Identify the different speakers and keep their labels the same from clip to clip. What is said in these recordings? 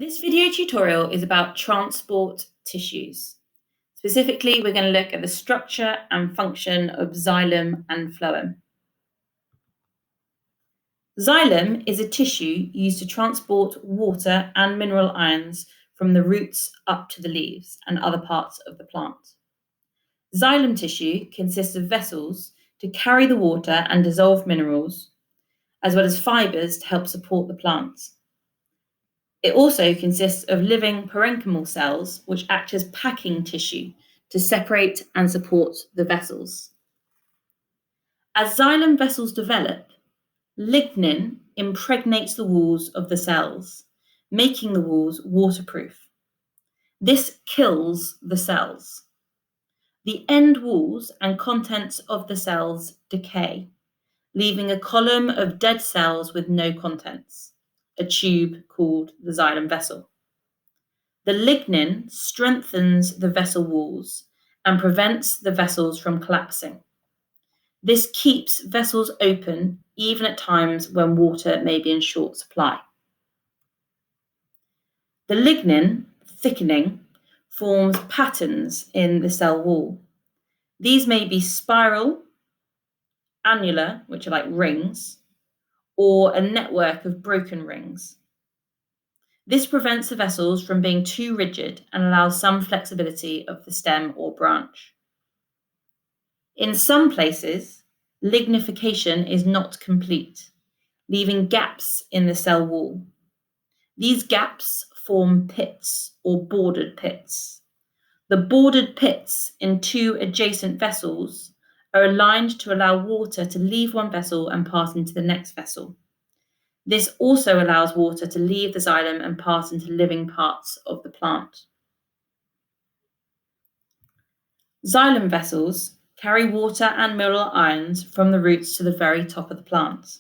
Speaker 1: This video tutorial is about transport tissues. Specifically, we're going to look at the structure and function of xylem and phloem. Xylem is a tissue used to transport water and mineral ions from the roots up to the leaves and other parts of the plant. Xylem tissue consists of vessels to carry the water and dissolve minerals, as well as fibres to help support the plants. It also consists of living parenchymal cells, which act as packing tissue to separate and support the vessels. As xylem vessels develop, lignin impregnates the walls of the cells, making the walls waterproof. This kills the cells. The end walls and contents of the cells decay, leaving a column of dead cells with no contents, a tube called the xylem vessel. The lignin strengthens the vessel walls and prevents the vessels from collapsing. This keeps vessels open even at times when water may be in short supply. The lignin thickening forms patterns in the cell wall. These may be spiral, annular, which are like rings, or a network of broken rings. This prevents the vessels from being too rigid and allows some flexibility of the stem or branch. In some places, lignification is not complete, leaving gaps in the cell wall. These gaps form pits or bordered pits. The bordered pits in two adjacent vessels are aligned to allow water to leave one vessel and pass into the next vessel. This also allows water to leave the xylem and pass into living parts of the plant. Xylem vessels carry water and mineral ions from the roots to the very top of the plant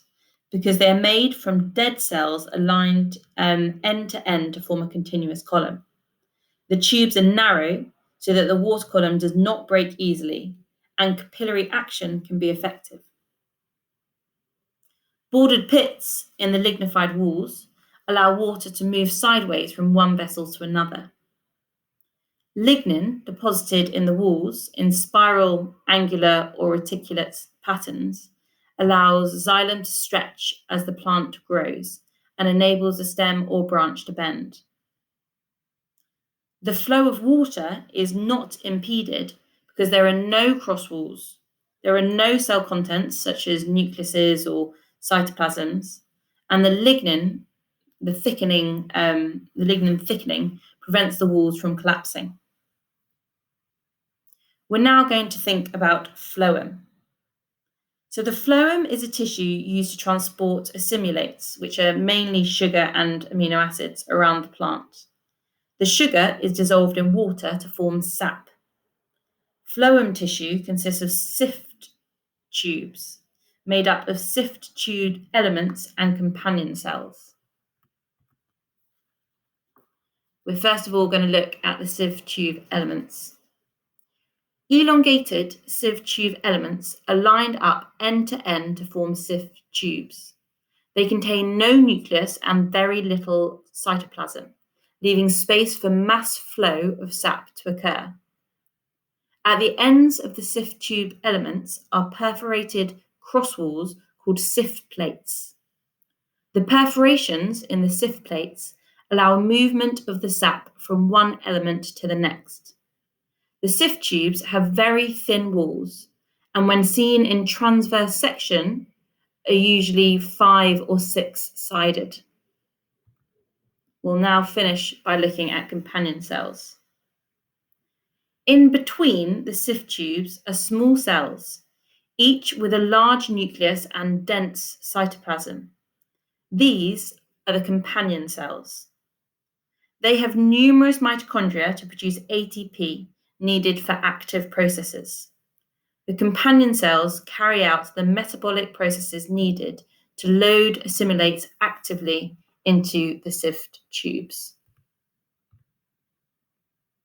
Speaker 1: because they are made from dead cells aligned end to end to form a continuous column. The tubes are narrow so that the water column does not break easily and capillary action can be effective. Bordered pits in the lignified walls allow water to move sideways from one vessel to another. Lignin deposited in the walls in spiral, angular, or reticulate patterns allows xylem to stretch as the plant grows and enables the stem or branch to bend. The flow of water is not impeded because there are no cross walls. There are no cell contents such as nucleuses or cytoplasms, and the lignin thickening prevents the walls from collapsing. We're now going to think about phloem. So the phloem is a tissue used to transport assimilates, which are mainly sugar and amino acids, around the plant. The sugar is dissolved in water to form sap. Phloem tissue consists of sieve tubes made up of sieve tube elements and companion cells. We're first of all going to look at the sieve tube elements. Elongated sieve tube elements are lined up end to end to form sieve tubes. They contain no nucleus and very little cytoplasm, leaving space for mass flow of sap to occur. At the ends of the sieve tube elements are perforated cross walls called sieve plates. The perforations in the sieve plates allow movement of the sap from one element to the next. The sieve tubes have very thin walls, and when seen in transverse section, are usually 5 or 6 sided. We'll now finish by looking at companion cells. In between the sieve tubes are small cells, each with a large nucleus and dense cytoplasm. These are the companion cells. They have numerous mitochondria to produce ATP needed for active processes. The companion cells carry out the metabolic processes needed to load assimilates actively into the sieve tubes.